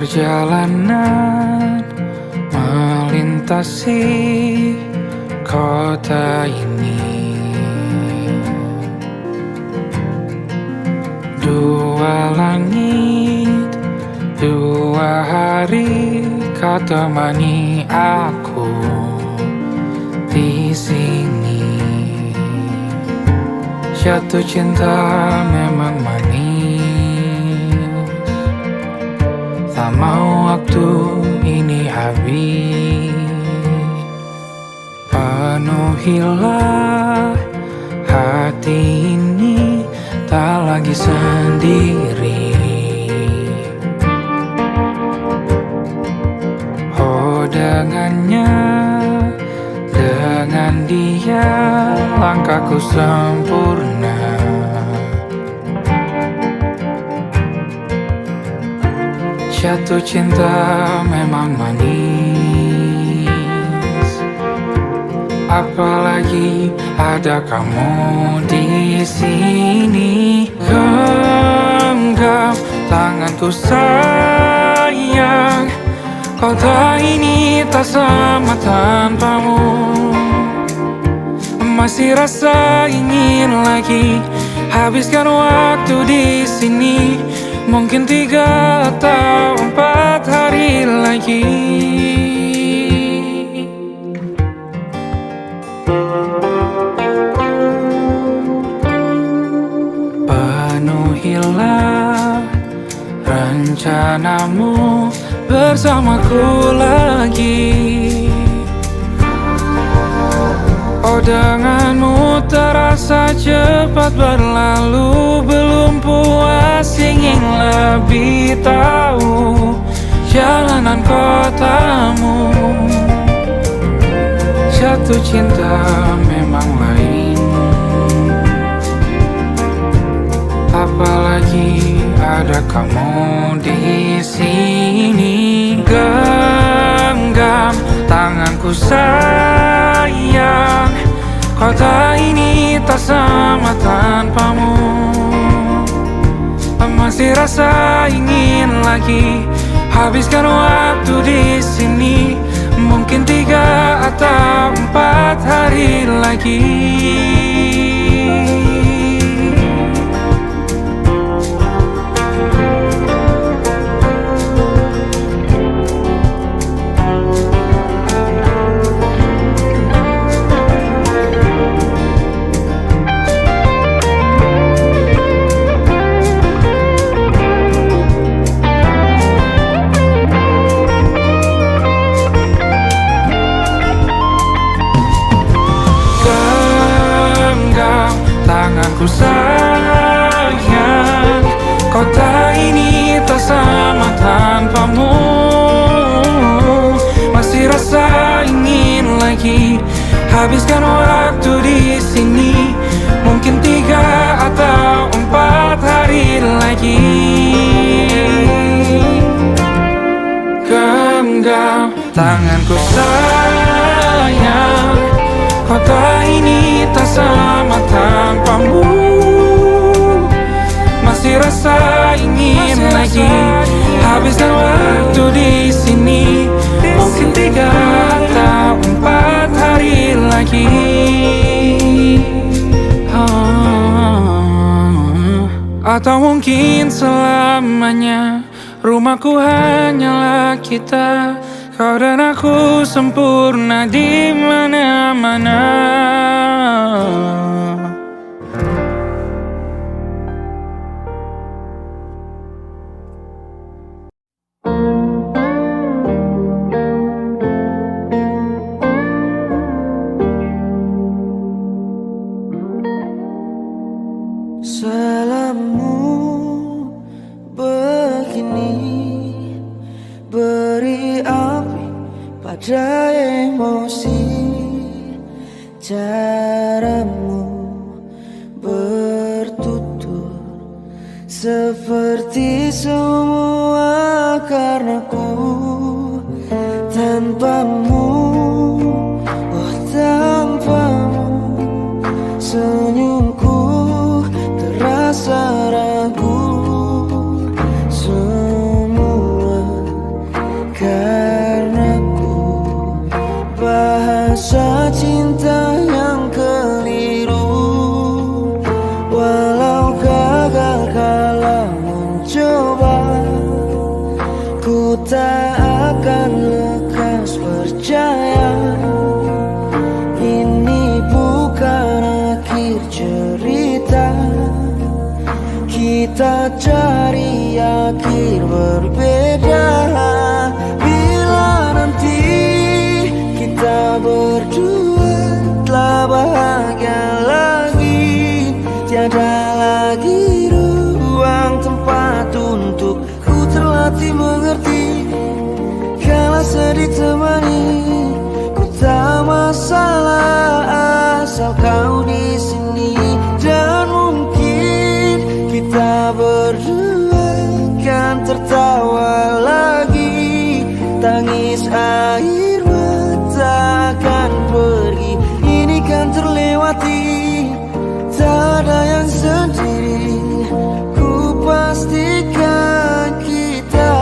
Perjalanan melintasi kota ini, dua langit, dua hari kau temani aku di sini. Jatuh cinta memang manis, tak mau waktu ini habis. Penuhilah hati ini, tak lagi sendiri. Oh dengannya, dengan dia langkahku sempurna. Jatuh cinta memang manis, apalagi ada kamu di sini. Genggam tanganku sayang, kota ini tak sama tanpamu. Masih rasa ingin lagi habiskan waktu di sini. Mungkin 3 atau 4 hari lagi. Penuhilah rencanamu bersamaku lagi. Oh denganmu terasa cepat berlalu, belum puas ingin lebih tahu jalanan kotamu. Jatuh cinta memang lain, apalagi ada kamu di sini. Genggam tanganku sayang, kota ini tak sama tanpamu. Masih rasa ingin lagi habiskan waktu di sini. Mungkin 3 atau 4 hari lagi. Tanganku sayang, kota ini tak sama tanpamu. Masih rasa ingin lagi habiskan waktu di sini. Mungkin 3 atau 4 hari lagi. Genggam tanganku sayang, kota ini tak sama tanpamu. Masih rasa ingin lagi habiskan waktu di sini. Mungkin 3 atau 4 hari lagi. Atau mungkin selamanya. Rumahku hanyalah kita, kau dan aku sempurna di mana-mana. Salammu begini, beri api pada emosi. Caramu bertutur seperti semua karenaku. Tanpamu, oh tanpamu, senyumku terasa ragu. Semua Ku tak akan lekas percaya ini bukan akhir cerita. Kita cari akhir berbeda. Bila nanti kita berdua telah bahagia lagi, tiada lagi ruang tempat untuk ku terlatih mengerti. Kala sedih temani, ku tak masalah asal kau di sini. Dan mungkin kita berdua kan tertawa lagi. Tangis air mata akan pergi, ini kan terlewati. Tak ada yang sendiri, ku pastikan kita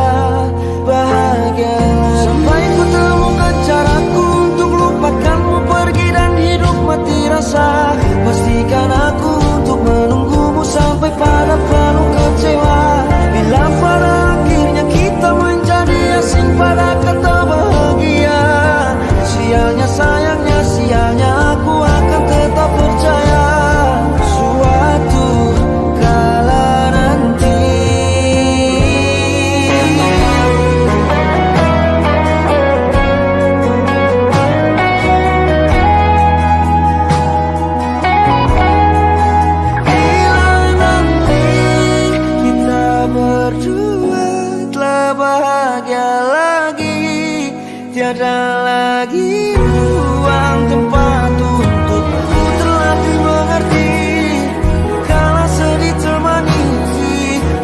bahagia. Sampai ku temukan caraku untuk lupakanmu pergi dan hidup mati rasa. Pastikan aku untuk menunggumu sampai pada penuh kecewa. Bila pada akhirnya kita menjadi asing pada kata bahagia. Sialnya sayangnya sialnya aku akan tetap percaya suatu kala nanti. Bahagia lagi, tiada lagi ruang tempat untuk ku terlatih mengerti. Kala sedih temani,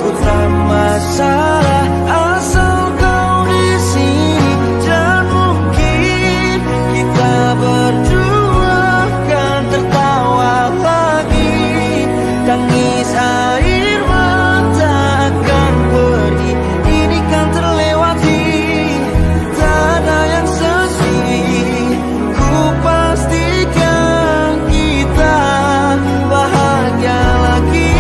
ku tak masalah asal kau di sini. Dan mungkin kita berdua kan tertawa lagi. Tangis air mata akan pergi, ini kan terlewati. Tak ada yang sedih, ku pastikan kita bahagia lagi.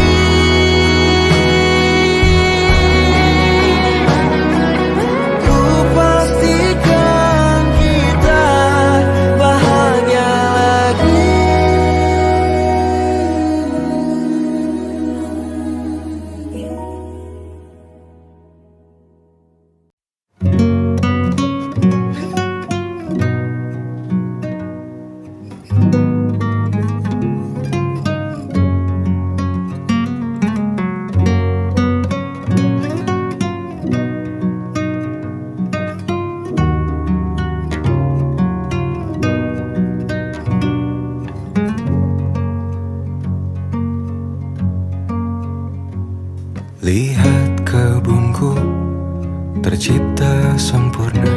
Ku pastikan kita bahagia lagi. Lihat kebunku tercipta sempurna,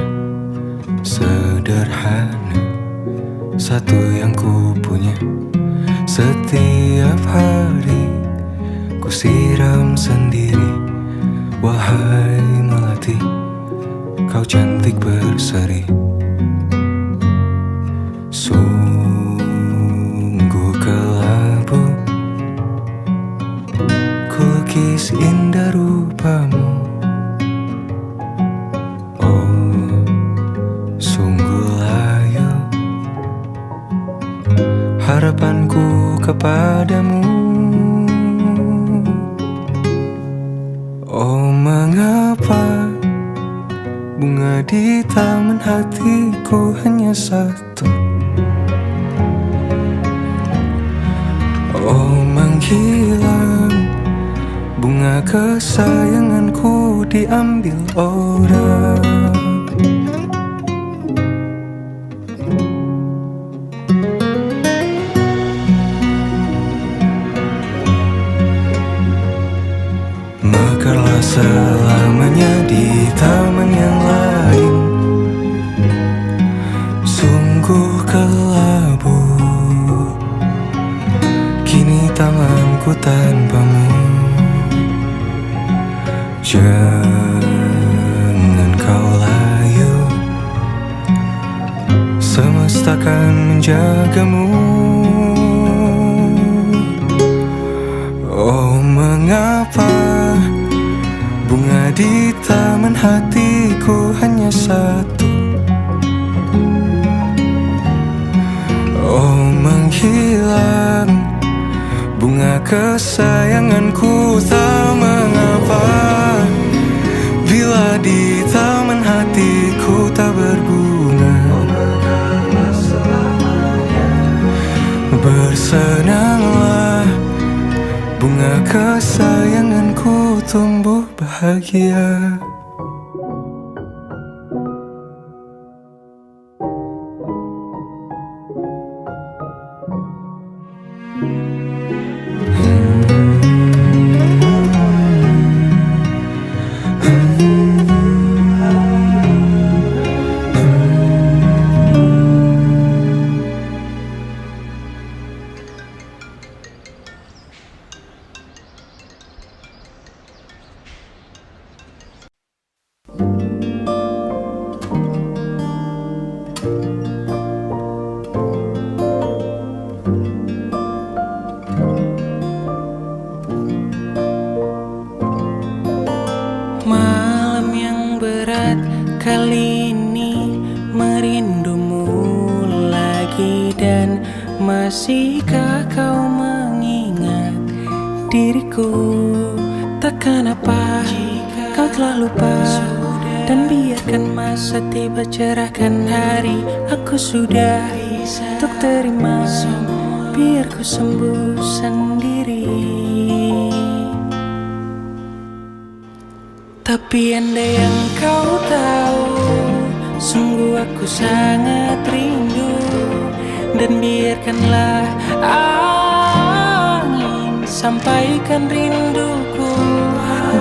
sederhana, satu yang ku punya. Setiap hari ku siram sendiri. Wahai melati, kau cantik berseri. Sungguh kelabu kulukis indah rupamu. Oh, sungguh layu harapanku kepadamu. Oh, mengapa bunga di taman hatiku hanya satu? Oh, menghilang bunga kesayanganku diambil orang. Mekarlah selamanya di taman yang lain. Sungguh kelabu kini tamanku tanpamu. Jangan kau layu, semesta akan menjagamu. Oh, mengapa bunga di taman hatiku hanya satu. Oh, menghilang bunga kesayanganku, tak mengapa bila di taman hatiku tak berbunga. Bersenanglah, bunga kesayanganku tumbuh bahagia. Malam yang berat kali ini merindumu lagi. Dan masihkah kau mengingat diriku? Takkan apa kau telah lupa. Dan biarkan masa tiba cerahkan hari. Aku sudah untuk terima, biar ku sembuh sendiri. Tapi andai yang kau tahu, sungguh aku sangat rindu. Dan biarkanlah angin sampaikan rinduku.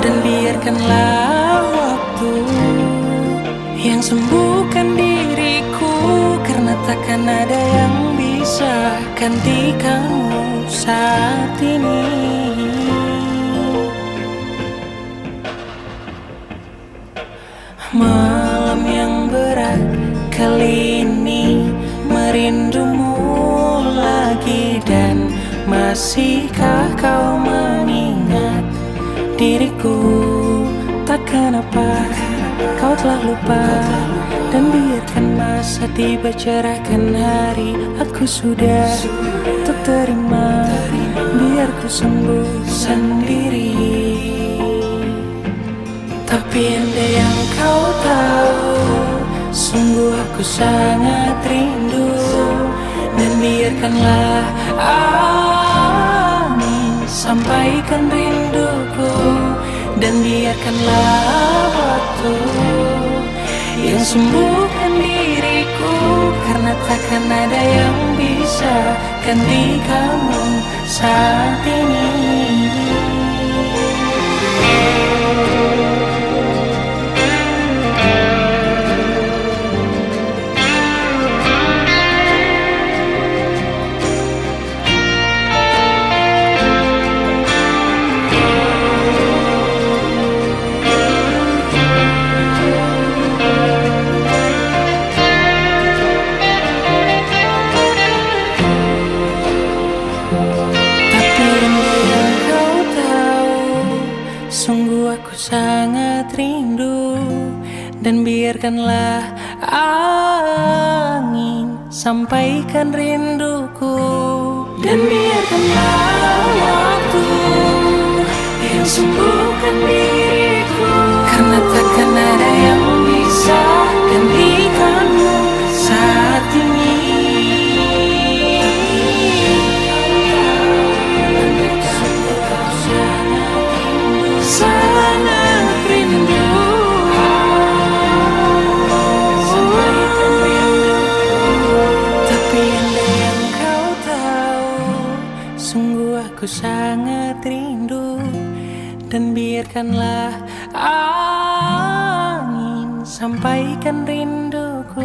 Dan biarkanlah waktu yang sembuhkan diriku. Karena takkan ada yang bisa ganti kamu saat ini. Malam yang berat kali ini merindumu lagi. Dan masihkah kau mengingat diriku? Takkan apa kau telah lupa. Dan biarkan masa tiba cerahkan hari. Aku sudah untuk terima, biar ku sembuh sendiri. Tapi andai yang kau tahu, sungguh aku sangat rindu. Dan biarkanlah angin sampaikan rinduku. Dan biarkanlah waktu yang sembuhkan diriku. Karena takkan ada yang bisa ganti kamu saat ini. Sangat rindu. Dan biarkanlah angin sampaikan rinduku. Dan biarkanlah waktu yang sembuhkan diriku. Karena takkan ada yang bisa gantikanmu saat ini. Aku sangat rindu. Dan biarkanlah angin sampaikan rinduku.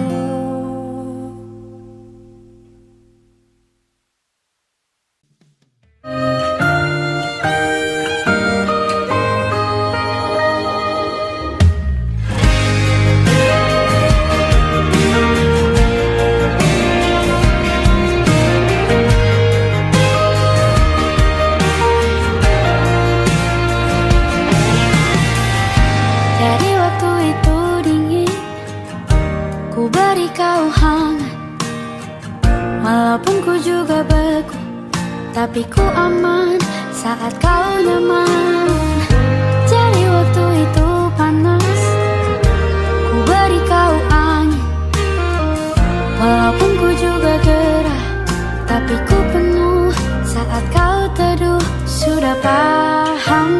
Dari waktu Walaupun ku juga beku, tapi ku aman saat kau nyaman. Jadi waktu itu panas, ku beri kau angin. Walaupun ku juga gerah, tapi ku penuh saat kau teduh. Sudah paham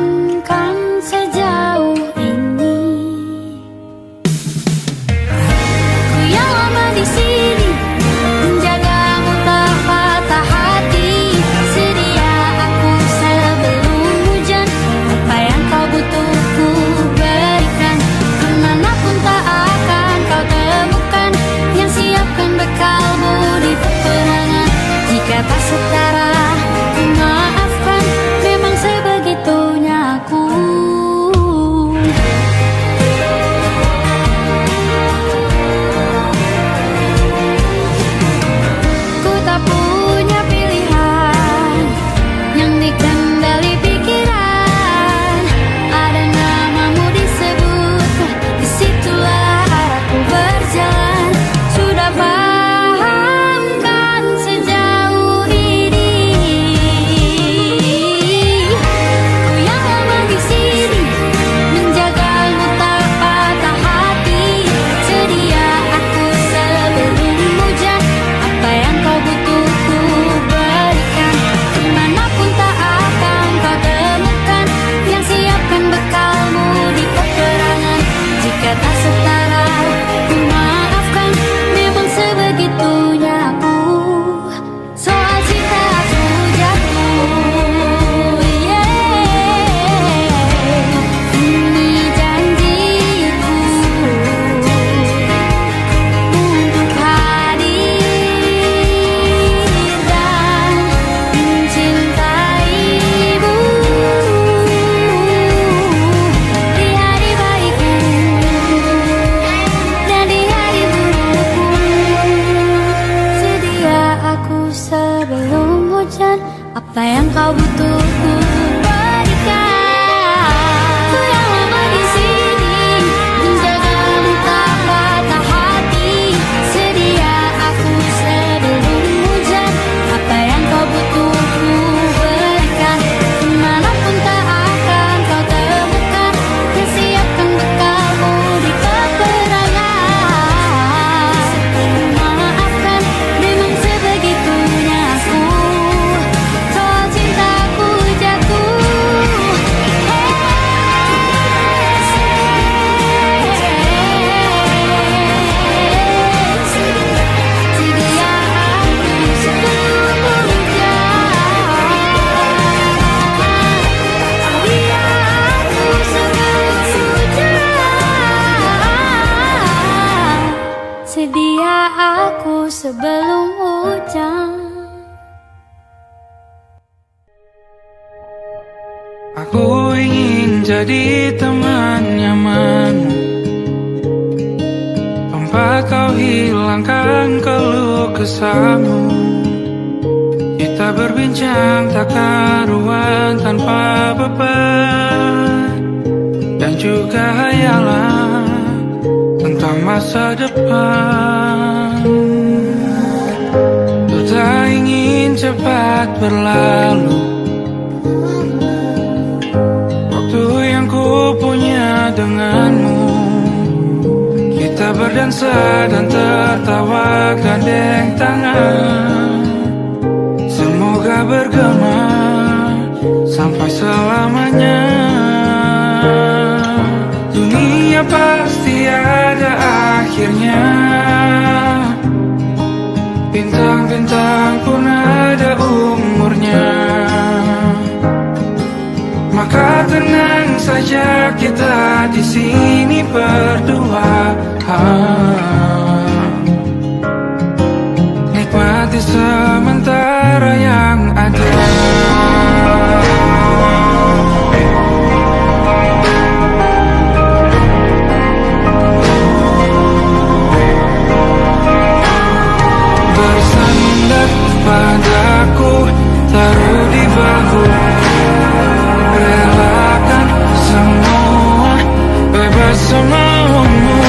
kan sejauh ini? Ku yang lama di sini, menjagamu tak patah hati. Sedia aku sebelum hujan, apa yang kau butuh ku berikan. Kemanapun tak akan kau temukan yang siapkan bekalmu di peperangan. Jika tak setara, ku maafkan, memang sebegitunya aku. Ku tak punya pilihan yang dikendali pikiran. Ada namamu disebut, disitulah arahku berjalan. Sudah paham kan sejauh ini? Ku yang lama di sini, menjagamu tak patah hati. Sedia aku sebelum hujan, apa yang kau butuh ku berikan. Kemanapun tak akan kau temukan yang siapkan bekalmu di peperangan. Jika tak setara, ku maafkan, memang sebegitunya aku. Soal cinta aku jatuh, ini janjiku untuk hadir dan mencintaimu di hari baikku dan di hari burukku. Sedia aku sebelum hujan, apa yang kau butuh ku berikan. Ku yang lama di sini, menjagamu tak patah hati. Sedia aku sebelum hujan, apa yang kau butuh ku berikan. Kemanapun tak akan kau temukan yang siapkan bekalmu di peperangan. Maafkan, memang sebegitunya aku. Soal cintaku jatuh, sedia aku sebelum hujan. Sedia aku sebelum hujan. Aku ingin jadi teman nyaman, tempat kau hilangkan keluh kesahmu. Kita berbincang tak karuan tanpa beban, dan juga hayalan tentang masa depan. Ku tak ingin cepat berlalu, waktu yang ku punya denganmu. Kita berdansa dan tertawa gandeng tangan. Semoga bergema sampai selamanya. Dunia pasti ada akhirnya, bintang-bintang pun ada umurnya. Maka tenang saja kita di sini berdua. Nikmati sementara yang ada. Bersandar padaku, taruh di bahu. Relakan semua, bebas semaumu.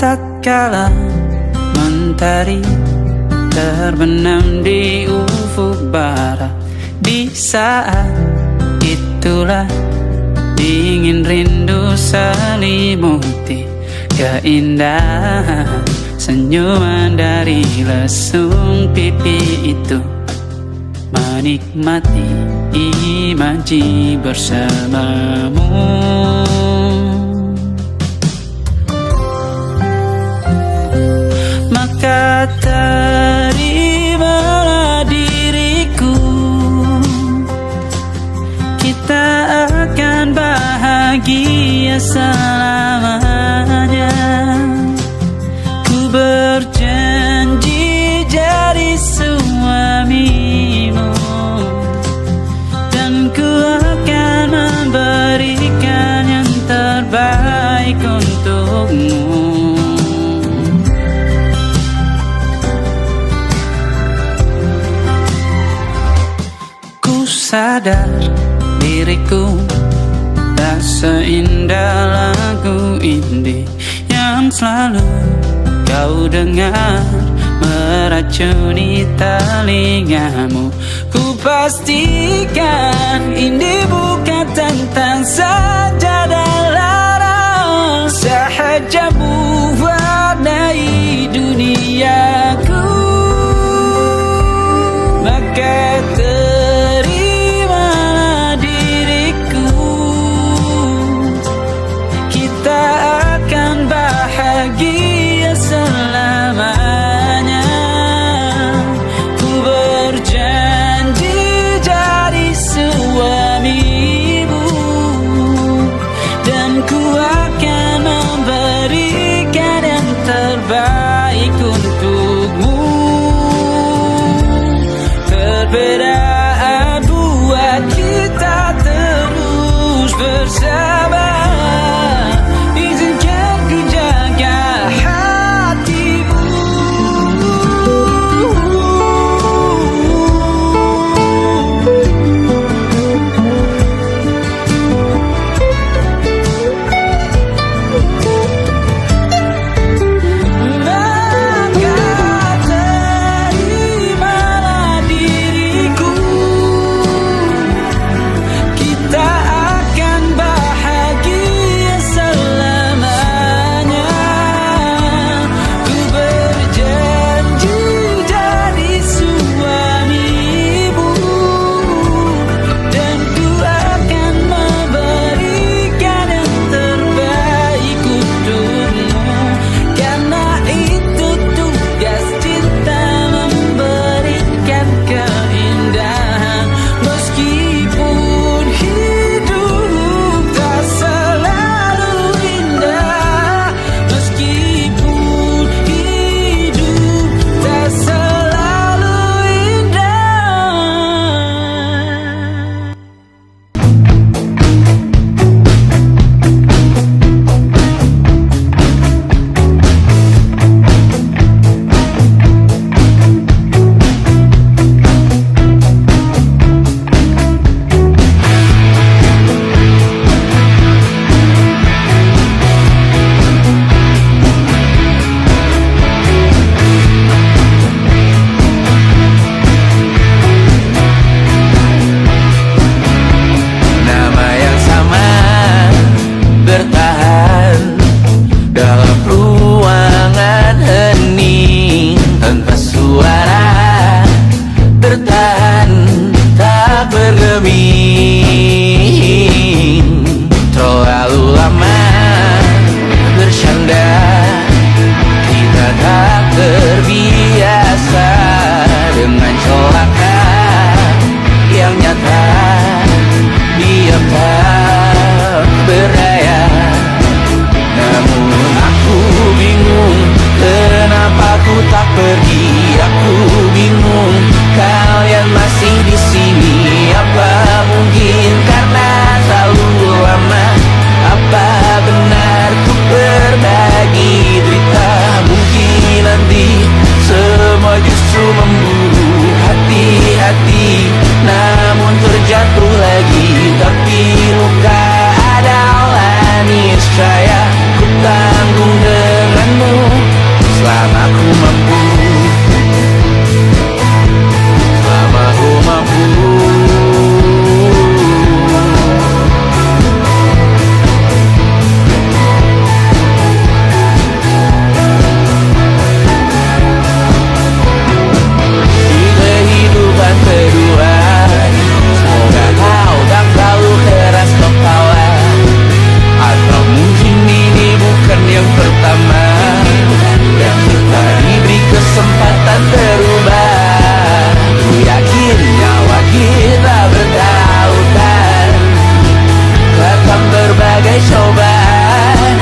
tatkala mentari terbenam di ufuk barat. Di saat itulah dingin rindu selimuti keindahan senyuman dari lesung pipi itu. Menikmati imaji bersamamu. Maka terimalah diriku, kita akan bahagia selamanya. Ku berjanji jadi suamimu, dan ku akan memberikan yang terbaik untukmu. Sadar diriku tak seindah lagu indie yang selalu kau dengar meracuni telingamu. Ku pastikan indie bukan tentang sajadah larang, sahaja mewarnai duniaku. Maka bahagia selamanya. Ku berjanji jadi suamimu, dan ku akan memberikan yang terbaik untukmu. Perbedaan buat kita terus bersama. Saya ku tanggung denganmu. aku mampu, selama aku mampu. Di kehidupan kedua, semoga kau tak terlalu keras kepala. Atau mungkin ini bukan yang pertama yang kita diberi kesempatan berubah. Ku yakin nyawa kita bertautan, datang berbagai cobaan,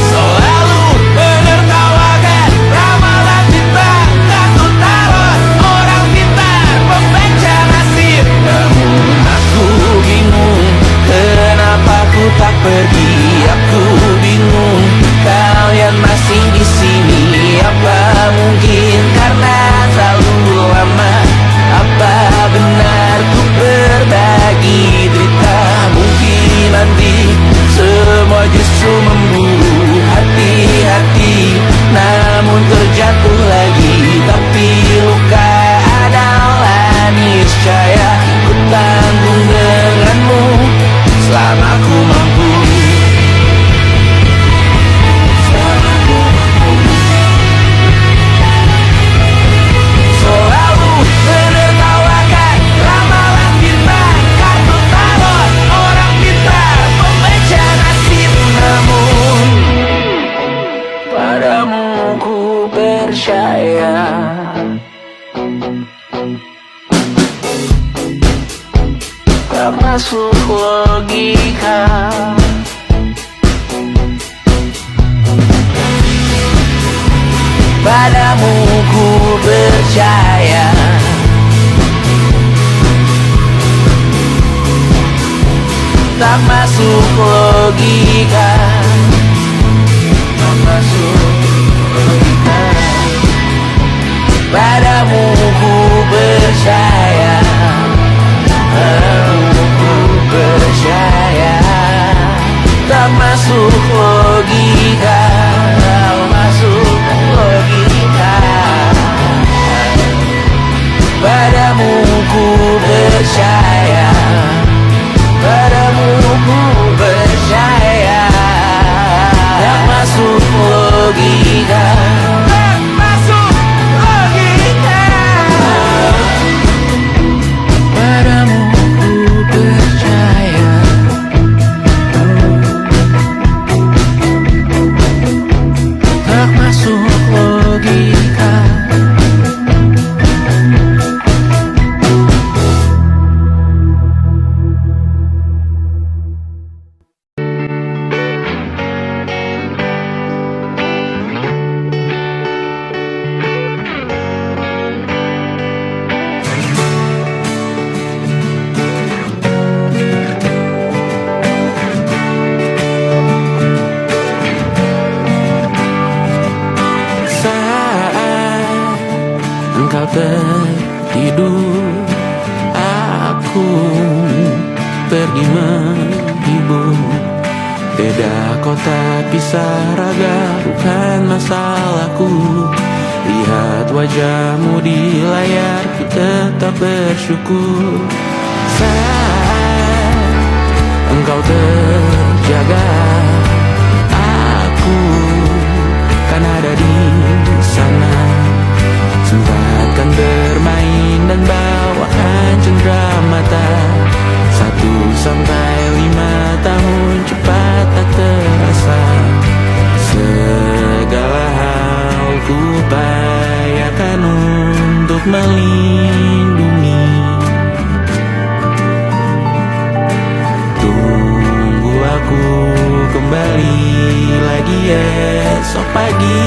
selalu menertawakan ramalan cinta. Takut taruh orang pintar membaca nasib. Namun aku bingung, kenapa ku tak pergi. Aku bingung, kalian masih di sini. Apa mungkin karena terlalu lama? Apa benar ku berbagi derita? Mungkin nanti semua justru memburu hati-hati, namun terjatuh lagi. Tapi luka adalah niscaya ku tanggung denganmu selama ku mampu. Selalu menertawakan ramalan bintang, kartu tarot orang pintar membaca nasib. Namun padamu ku percaya, tak masuk logika. Padamu ku percaya, tak masuk logika. Tak masuk logika. Padamu ku percaya, padamu ku percaya, tak masuk logika. Tak masuk logika. Padamu ku percaya, padamu ku percaya, tak masuk logika. Tak masuk logika. Padamu ku percaya, tak masuk logika. Saat engkau tertidur, aku pergi menghibur. Beda kota pisah raga bukan masalahku. Lihat wajahmu di layar, ku tetap bersyukur. Saat engkau terjaga, aku kan ada di sana. Sempatkan bermain dan bawakan cendera mata. 1-5 tahun cepat tak terasa. Segala hal ku upayakan untuk melindungi. Tunggu aku kembali lagi esok pagi.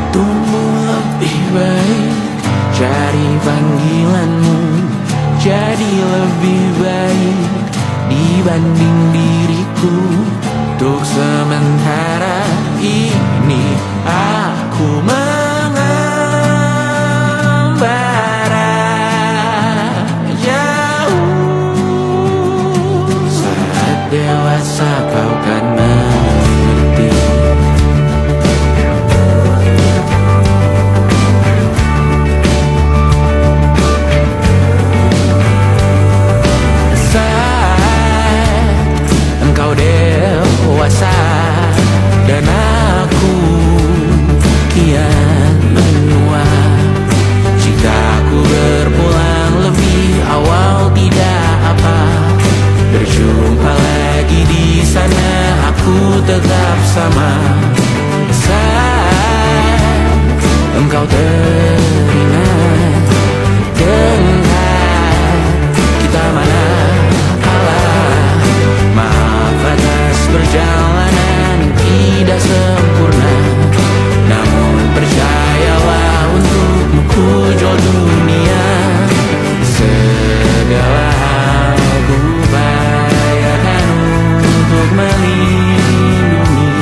Tumbuh lebih baik, cari panggilanmu, jadi lebih baik dibanding diriku. Untuk sementara ini aku mengembara jauh. Saat dewasa kau kan bersama. Saat engkau teringat tentang kita mana kalah. Maaf atas perjalanan tidak sempurna, namun percayalah untukmu ku jual dunia. Segala hal ku upayakan untuk melindungi.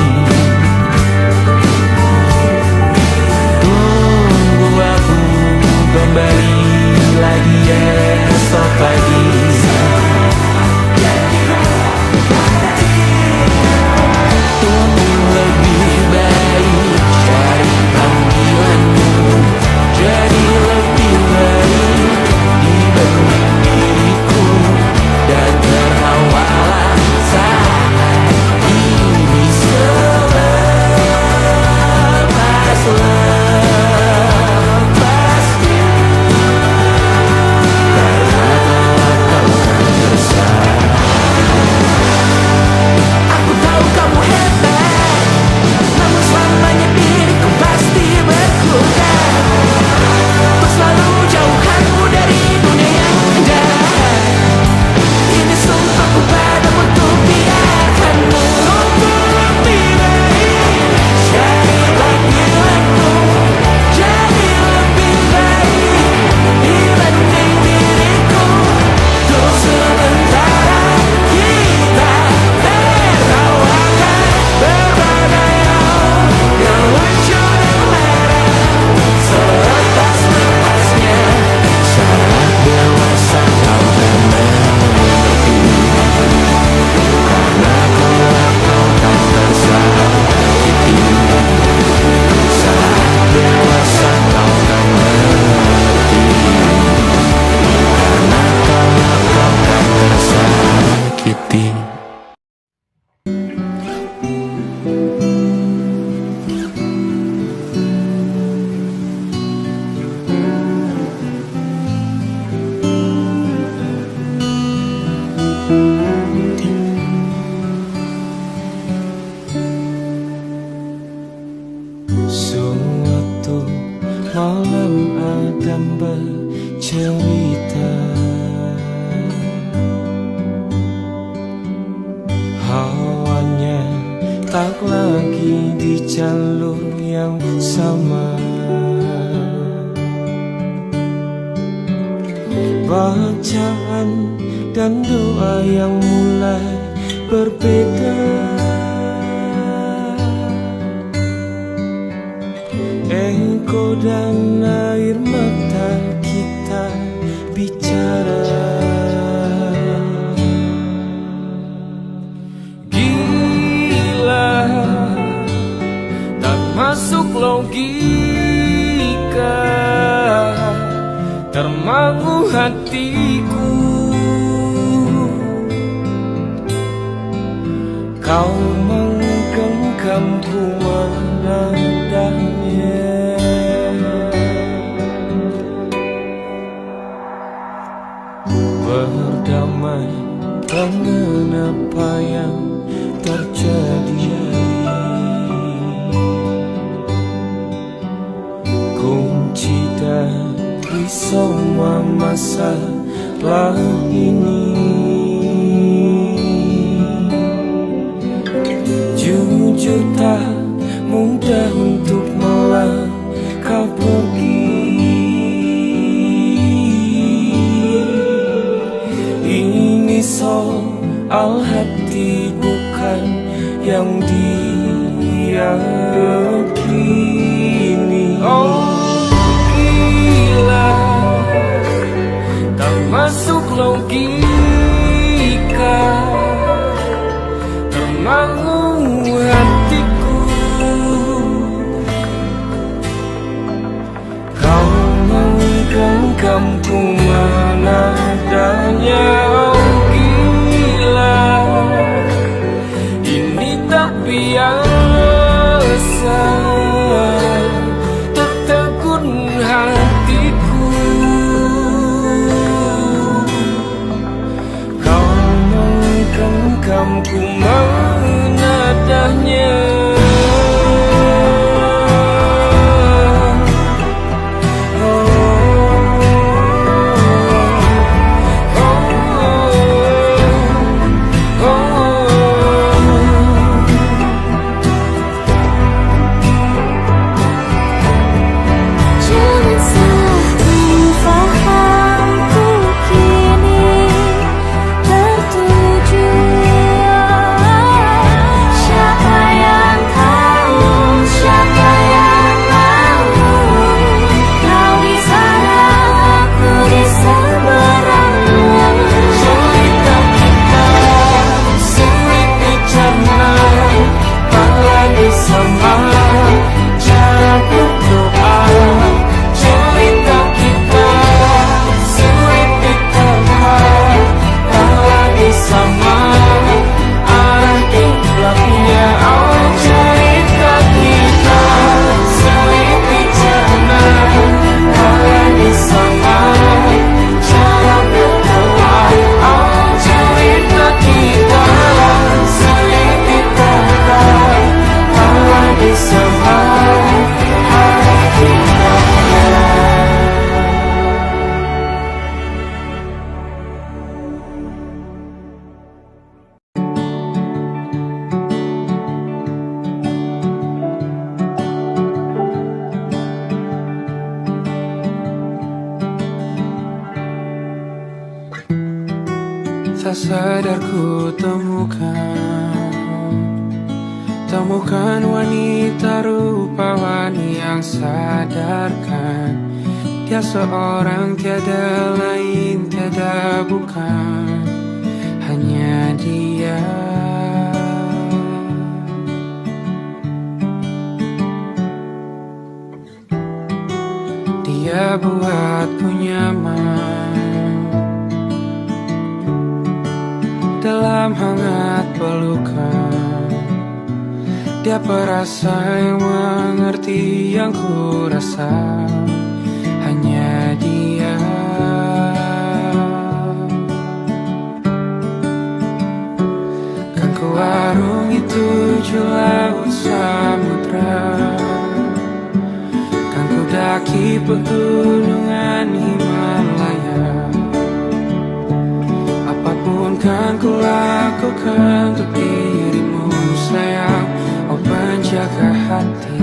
Tunggu aku kembali lagi esok pagi. Tunggu lebih baik cari panggilanmu, jadi lebih baik dibanding diriku. Dan tertawalah saat ini selepas-lepasnya. Karena kelak kau kan bersama. Aku tahu kamu hebat, namun selamanya diriku pasti berkurang. Untuk selalu jauhkanmu dari dunia yang indah. Ini sumpahku padamu untuk biarkanmu untuk lebih baik. Jadi panggilanmu, jadi lebih baik dibanding diriku. Untuk sementara kita tertawakan berbagai hal yang lucu dan merah. Selepas-lepasnya saat dewasa kau akan mengerti. Karena kelak kau kan tersakiti. Saat dewasa kau akan mengerti. Karena kelak kau kan tersakiti. Suatu malam Adam bercerita, hawanya tak lagi di jalur yang sama. Bacaan dan doa yang mulai berbeda. Engkau dan air mata kita bicara. Gila, tak masuk logika, termangu hatiku. Kau menggenggamku menadahnya. Berdamai dengan apa yang terjadi. Kunci dari semua masalah ini, jujur tak mudah untuk melangkah pergi. Ini soal hati bukan yang diyakini. Oh gila, tak masuk logika, termangu hatiku. Kau menggenggamku menadahnya. Oh gila, ini tak biasa, tertegun hatiku. Kau menggenggamku menadahnya. tak sadar ku temukan wanita rupawan yang sadarkan dia seorang, tiada lain, tiada bukan, hanya dia. Dia buatku nyaman dalam hangat pelukan. Dia perasa yang mengerti yang ku rasa, hanya dia. Kan ku arungi tujuh laut samudra, kan ku daki pegunungan Himalaya. Apapun kan ku lakukan untuk dirimu sayang, oh penjaga hati.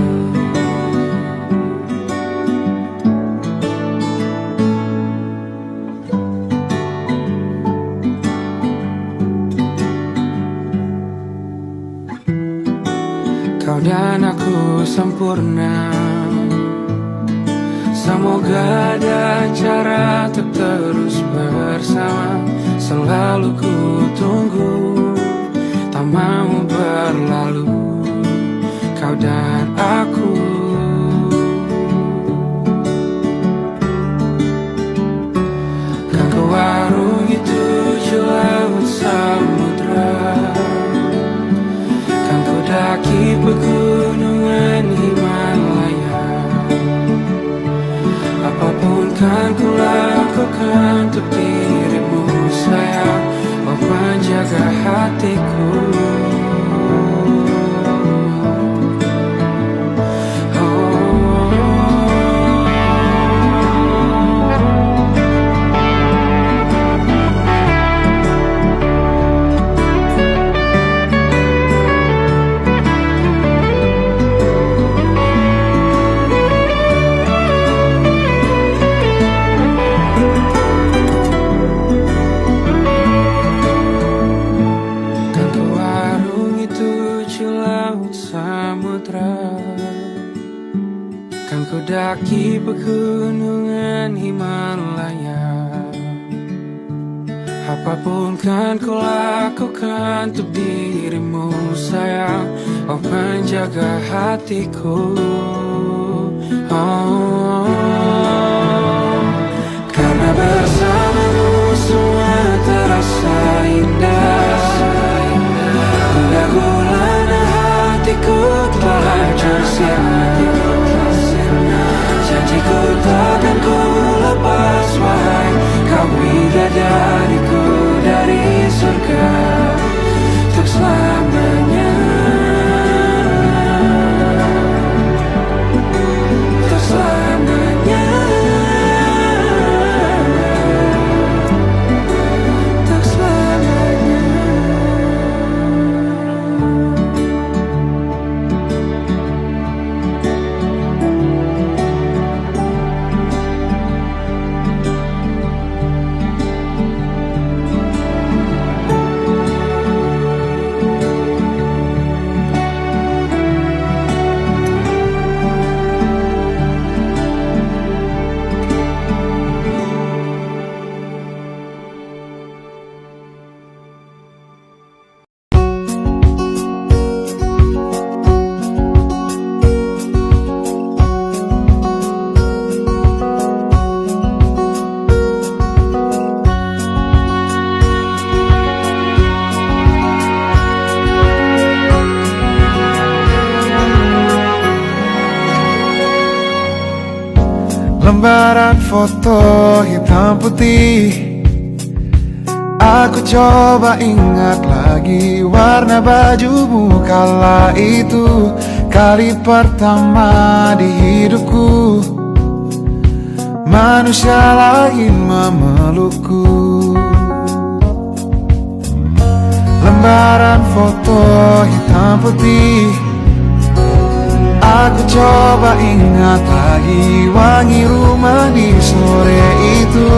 Kau dan aku sempurna, semoga ada cara untuk terus bersama. Selalu ku tunggu, tak mau berlalu, kau dan aku. Kan ku arungi tujuh laut samudra, kan ku daki pegunungan Himalaya. Apapun kan ku lakukan untuk dirimu sayang, oh penjaga hatiku. Kan ku daki pegunungan Himalaya. Apapun kan ku lakukan untuk dirimu sayang, oh penjaga hatiku. Karena bersamamu semua terasa indah. Gundah gulana hatiku telah bersama. Janjiku takkan ku lepas wahai kau bidadariku dari surga untuk selamanya, untuk selamanya, untuk selamanya. Lembaran foto hitam putih, aku coba ingat lagi warna bajumu kala itu. Kali pertama di hidupku manusia lain memelukku. Lembaran foto hitam putih, aku coba ingat lagi wangi rumah di sore itu.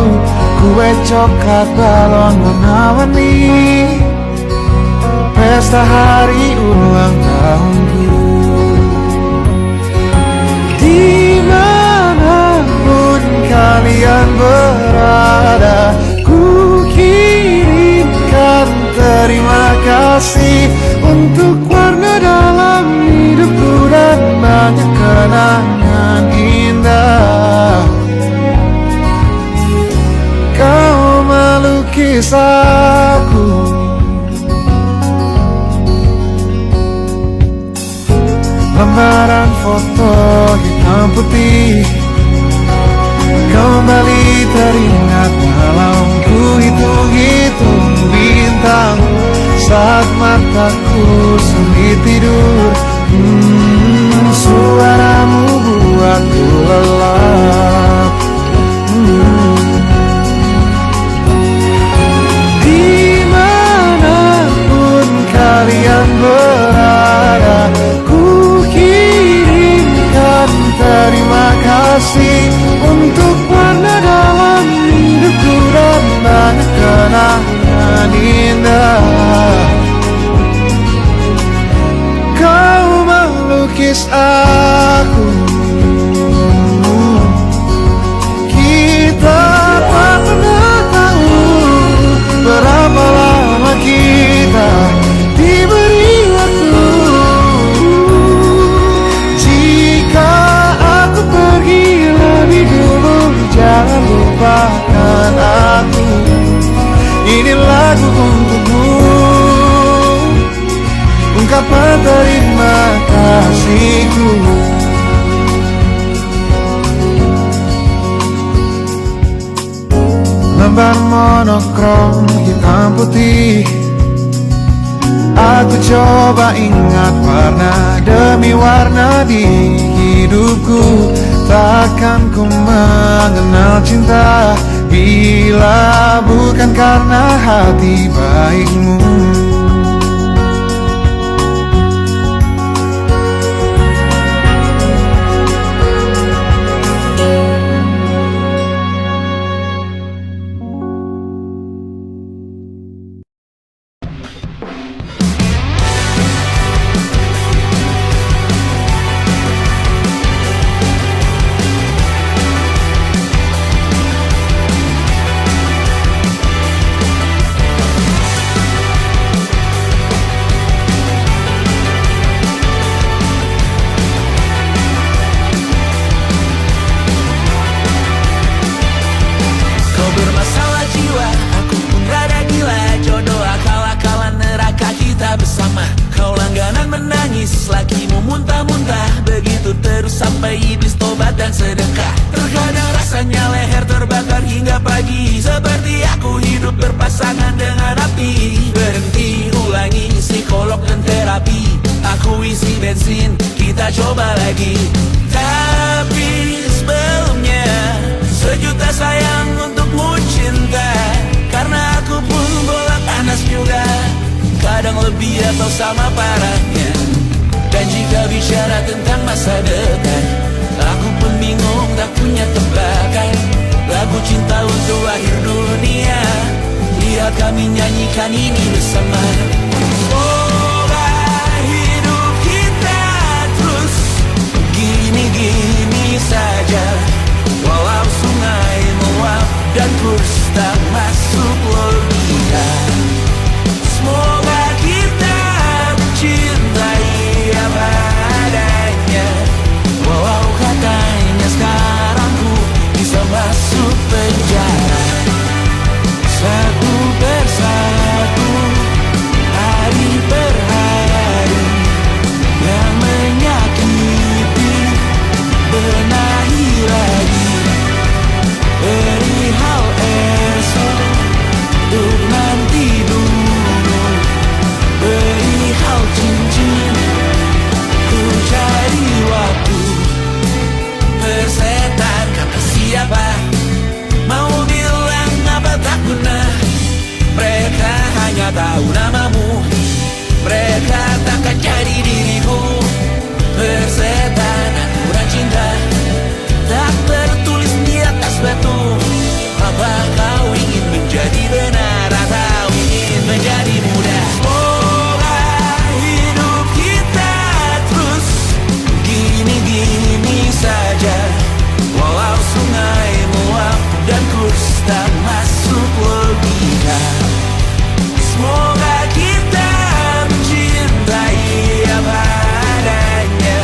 Kue coklat balon warna-warni, pesta hari ulang tahunku. Dimanapun kalian berada, ku kirimkan terima kasih untuk warna dalam hidupku dan banyak kenangan indah. Kau melukis aku, lembaran foto hitam putih, kembali teringat malam ku hitung-hitung bintang saat mataku sulit tidur. Suaramu buatku lelap. Dimanapun kalian berada, ku kirimkan terima kasih untuk warna dalam hidupku dan banyak kenangan indah. Kau melukis aku, kita tak pernah tahu berapa lama kita diberi waktu. Jika aku pergi lebih dulu, jangan lupakan aku. Ini lagu untukmu, ungkapan terima kasihku. Lembar monokrom hitam putih, aku coba ingat warna demi warna di hidupku. Takkan ku mengenal cinta bila bukan karena hati baikmu. Apa kau menjadi benar atau ingin menjadi mudah. Semoga hidup kita terus gini-gini saja, walau sungai meluap dan kurs tak masuk logika. Semoga kita mencintai apa adanya,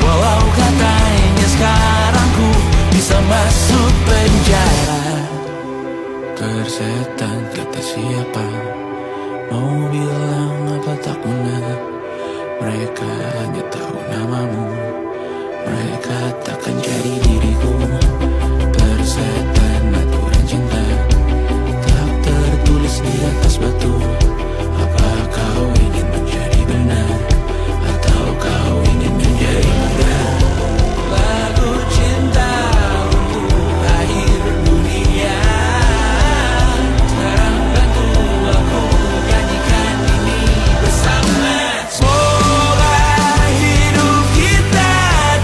walau katanya sekarang ku bisa masuk penjara. Tersetan kata siapa, mau bilang apa tak guna. Mereka hanya tahu namamu, mereka takkan jadi diriku. Tersetan aturan cinta tak tertulis di atas batu. Apa kau ingin menjadi benar atau kau ingin menjadi mudah? Lagu cinta untuk akhir dunia, sekarang bantu aku nyanyikan ini bersama. Semoga hidup kita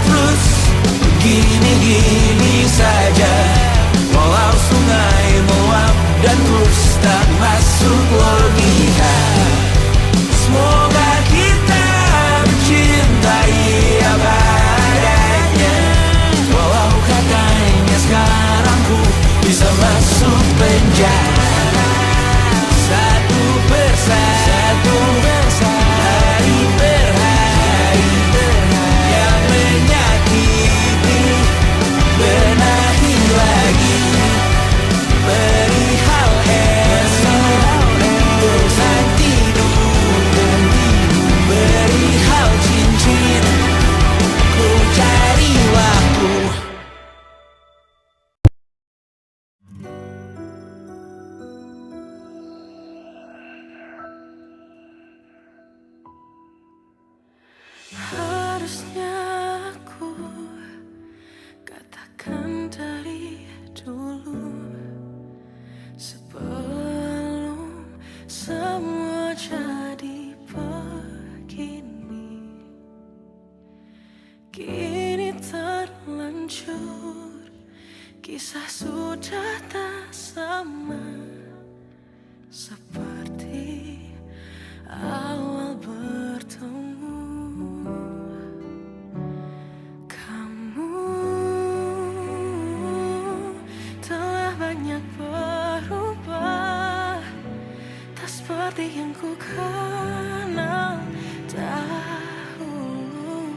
terus gini-gini saja, walau sungai meluap dan kurs tak masuk logika. Semoga kita mencintai apa adanya, walau katanya sekarang ku bisa masuk penjara. Satu persatu, hari per hari, yang menyakiti benahi lagi. Perihal esok, bosan tidur, perihal cincin, ku cari waktu. Harusnya aku katakan dari dulu, sebelum semua jadi begini. Kini terlanjur, kisah sudah tak sama seperti awal bertemu. Kamu telah banyak berubah, tak seperti yang ku kenal dahulu.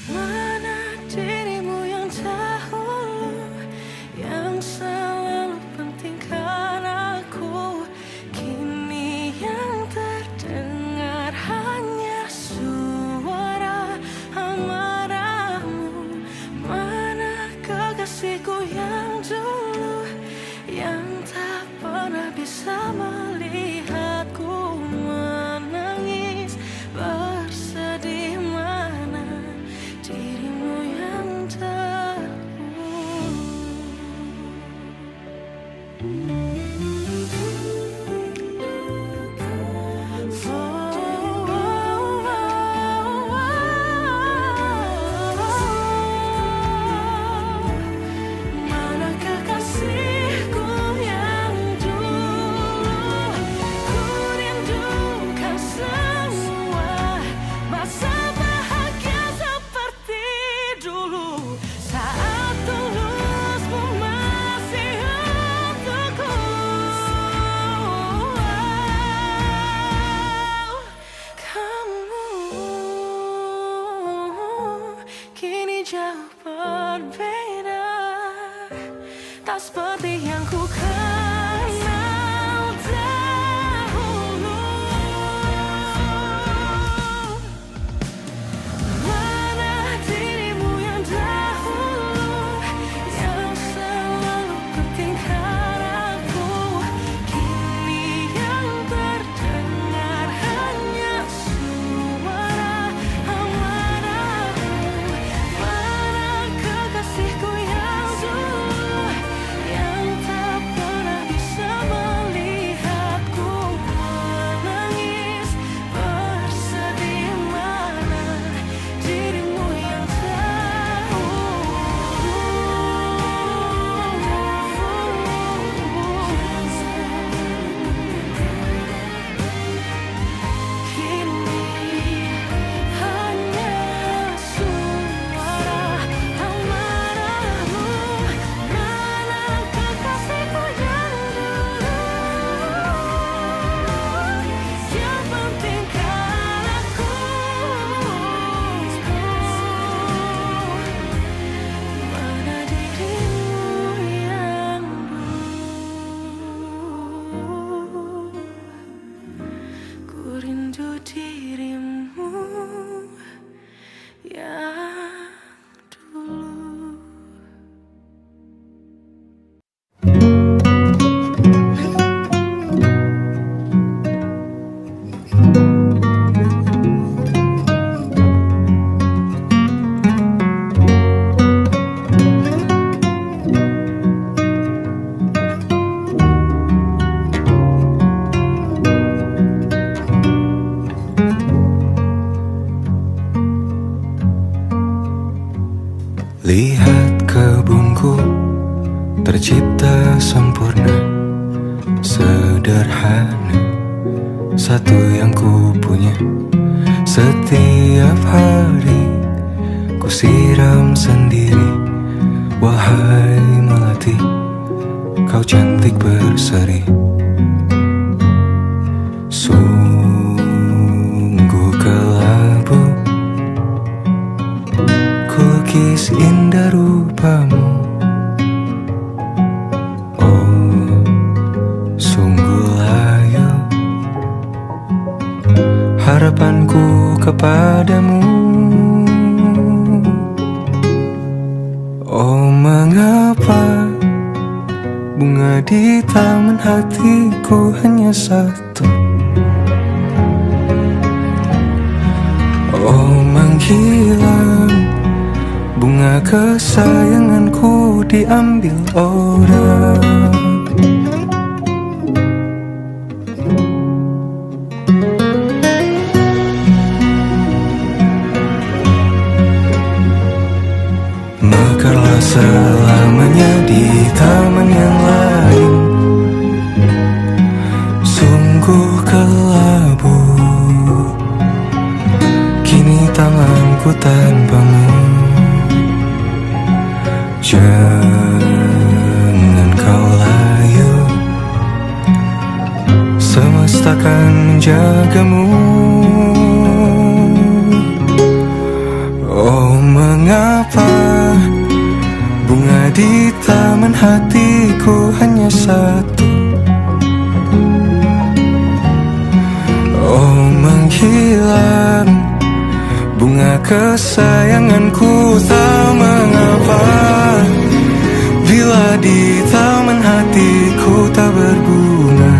Mana dirimu yang dahulu, yang selalu pentingkan aku. Kini yang terdengar hanya suara amarahmu. Mana kekasihku yang dulu, yang tak pernah bisa melihatku menangis bersedih. Mana dirimu yang mana kekasihku yang dulu, ku rindukan semua masa bahagia seperti dulu, saat tulusmu masih untukku. Kamu kini jauh berbeda, tak seperti yang ku kenal dahulu. Mana dirimu yang dahulu, yang selalu pentingkan aku. Kini yang terdengar hanya suara amarahmu. Mana kekasihku yang dulu, yang Lihat kebunku tercipta sempurna, sederhana, satu yang ku punya. Setiap hari ku siram sendiri. Wahai melati, kau cantik berseri. Sungguh kelabu ku lukis indah rupamu. Oh, sungguh layu harapanku kepadamu. Oh, mengapa bunga di taman hatiku hanya satu? Oh, menghilang bunga kesayanganku diambil orang. Mekarlah selamanya di taman yang lain. Sungguh kelabu kini tanganku tanpamu. Jangan kau layu, semesta akan menjagamu. Oh, mengapa bunga di taman hatiku hanya satu? Oh, menghilang bunga kesayanganku. Tak mengapa bila di taman hatiku tak berbunga.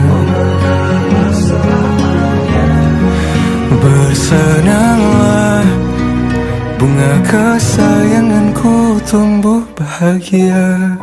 Bersenanglah bunga kesayanganku tumbuh bahagia.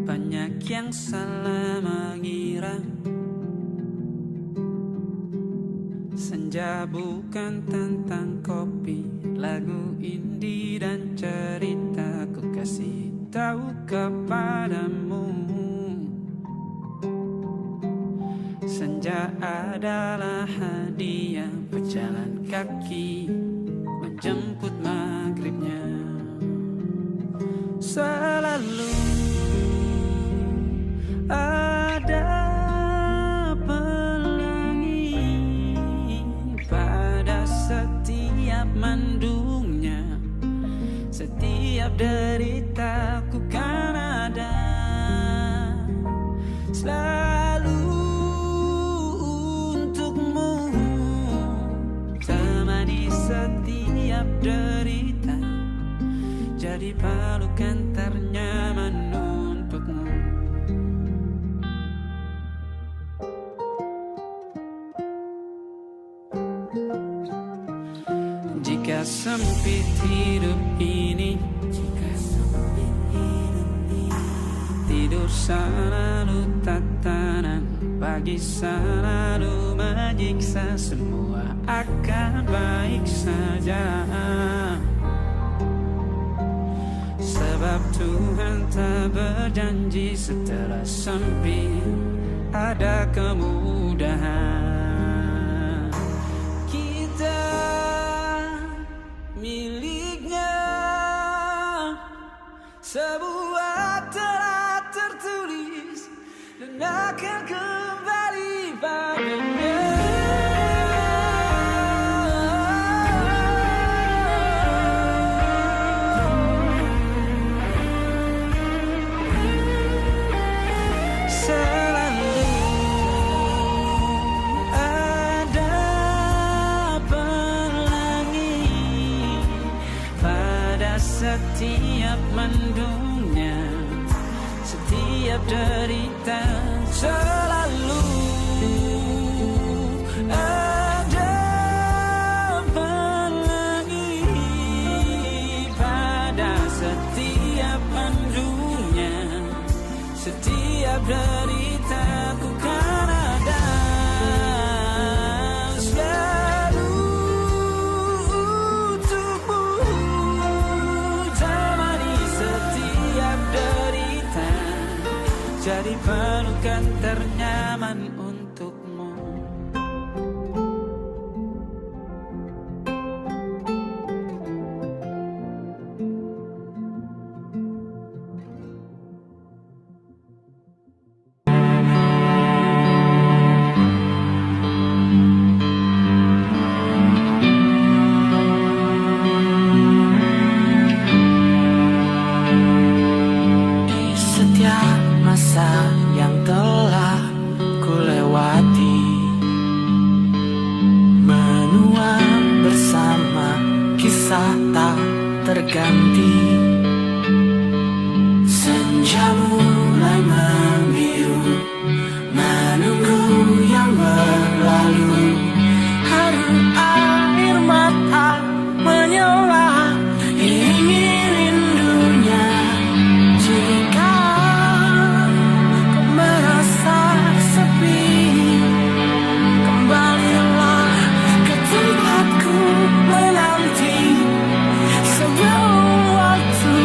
Banyak yang salah mengira senja bukan tentang kopi, lagu indie dan cerita. Ku kasih tahu kepadamu, senja adalah hadiah pejalan kaki menjemput maghribnya. Selalu ada pelangi pada setiap mendungnya. Setiap deritaku kan ada selalu untukmu. Temani setiap derita, jadi pelukan ternyaman untukmu. Jika sempit hidup ini, tidur selalu tatanan, pagi selalu menyiksa, semua akan baik saja. Sebab Tuhan tak berjanji setelah sempit ada kemudahan. Kita miliknya sebuah telah tertulis dan akan kembali padanya. Selalu ada pelangi pada setiap setiap mendungnya, setiap derita selalu ada pelangi pada setiap mendungnya, setiap deritaku kan ada selalu untukmu, temani setiap derita, jadi pelukan ternyaman untukmu. Di setiap masa yang telah ku lewati, menua bersama kisah tak terganti. Senja mulai membiru, menunggu yang berlalu. Haru air mata menyela, iringi rindunya. Jika kau merasa sepi, kembalilah ke tempatku menanti, sebelum waktu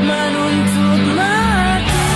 menuntut mati.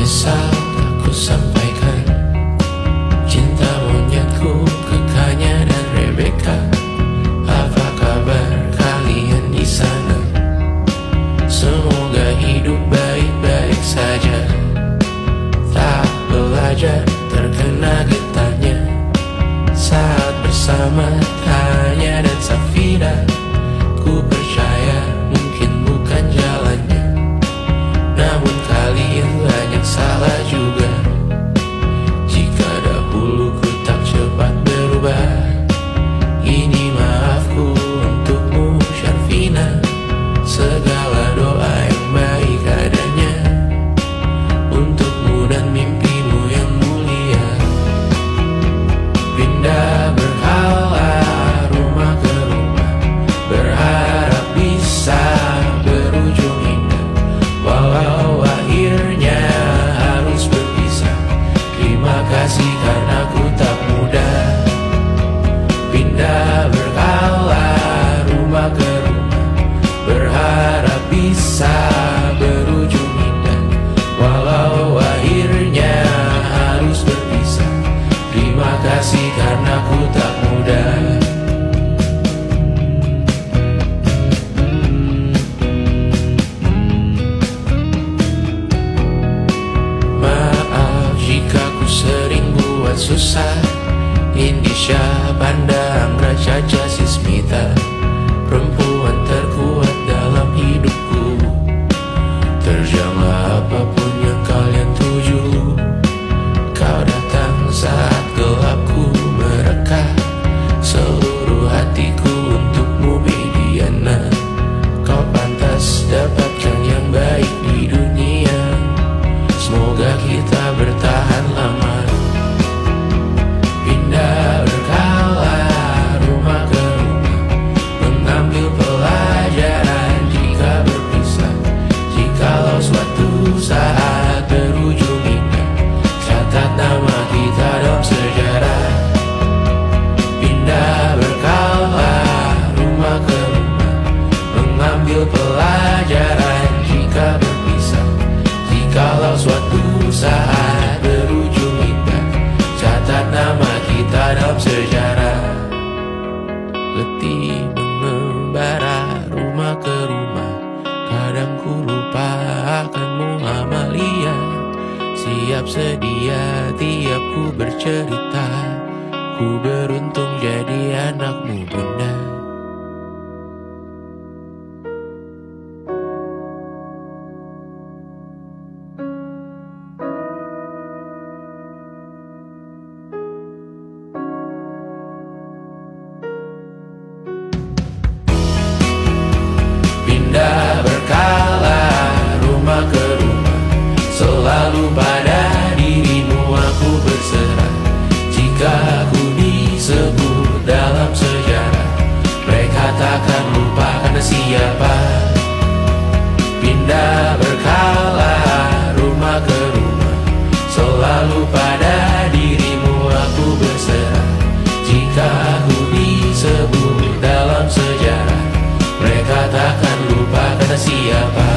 menyesal aku sampaikan cinta monyetku ke Kanya dan Rebecca. Apa kabar kalian di sana? Semoga hidup baik-baik saja. Tak belajar terkena getahnya saat bersama Tanya dan Safira. Ku percaya mungkin bukan jalannya, namun kalian banyak salah juga. Jika dahulu ku tak cepat berubah, ini maafku untukmu Syarfina. Segala doa yang baik adanya untukmu dan mimpimu yang mulia. Pindah berhala rumah ke rumah, berharap bisa berujung indah. Walau akhirnya harus berpisah, terima kasih karena ku tak mudah. Pindah berhala rumah ke rumah, berharap bisa berujung indah. Walau akhirnya harus berpisah, terima kasih karena ku tak mudah. Maaf jika ku sering buat susah. Indisha pandang Raja Jasismita, perempuan terkuat dalam hidupku. Terjanglah apapun yang kalian tuju. Kau datang saat gelapku mereka, seluruh hatiku untukmu Bidiana. Kau pantas dapatkan yang baik di dunia. Semoga kita bertahan lama. Pindah berkala rumah ke rumah, mengambil pelajaran jika berpisah. Jikalau suatu saat berujung indah, catat nama kita dalam sejarah. Pindah berkala rumah ke rumah, mengambil pelajaran jika berpisah. Jikalau suatu saat berujung indah, catat nama kita dalam sejarah. Letih mengembara rumah ke rumah, kadang ku lupa akanmu Amalia. Siap sedia tiap ku bercerita, ku beruntung jadi anakmu bunda. Pindah berkala rumah ke rumah, selalu pada dirimu aku berserah. Jika aku disebut dalam sejarah, mereka takkan lupa karena siapa. Pindah berkala rumah ke rumah, selalu pada dirimu aku berserah. Jika aku disebut dalam sejarah, mereka takkan lupa kata siapa.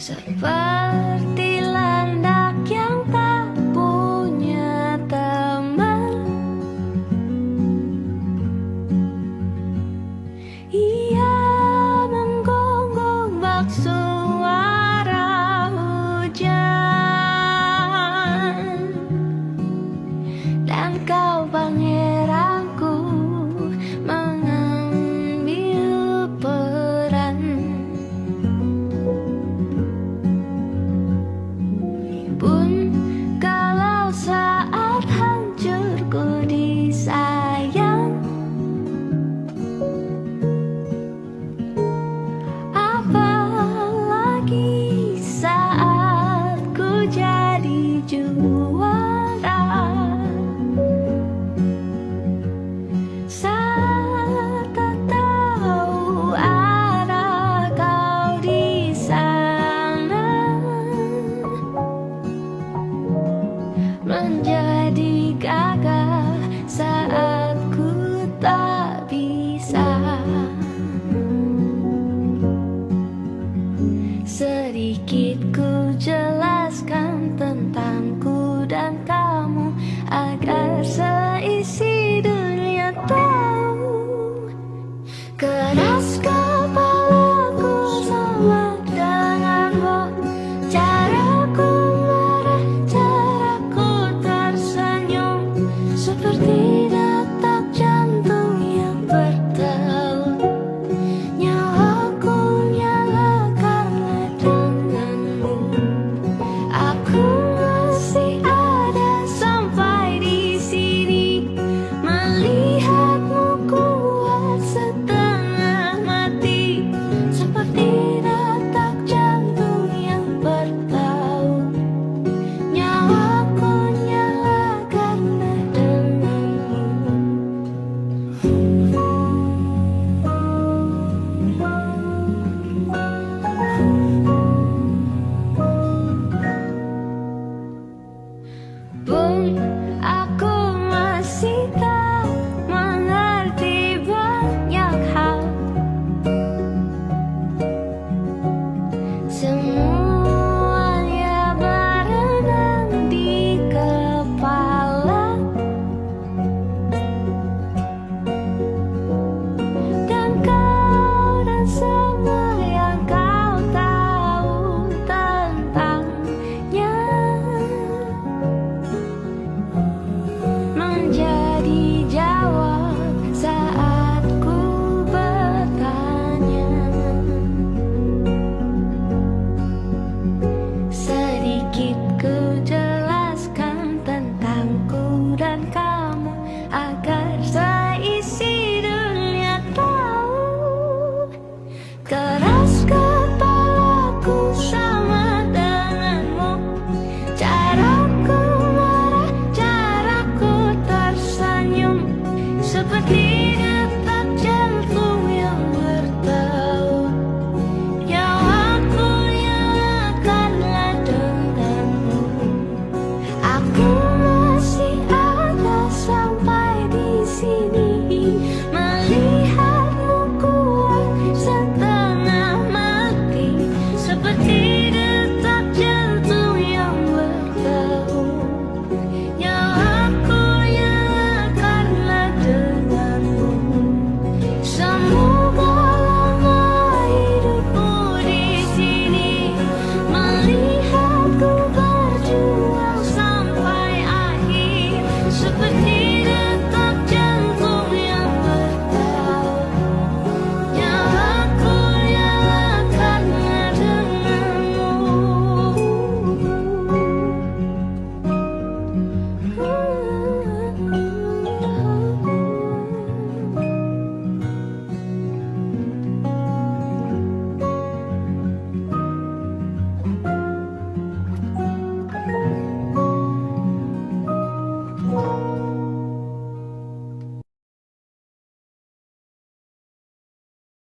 Seperti landak Sedikit ku jelaskan tentang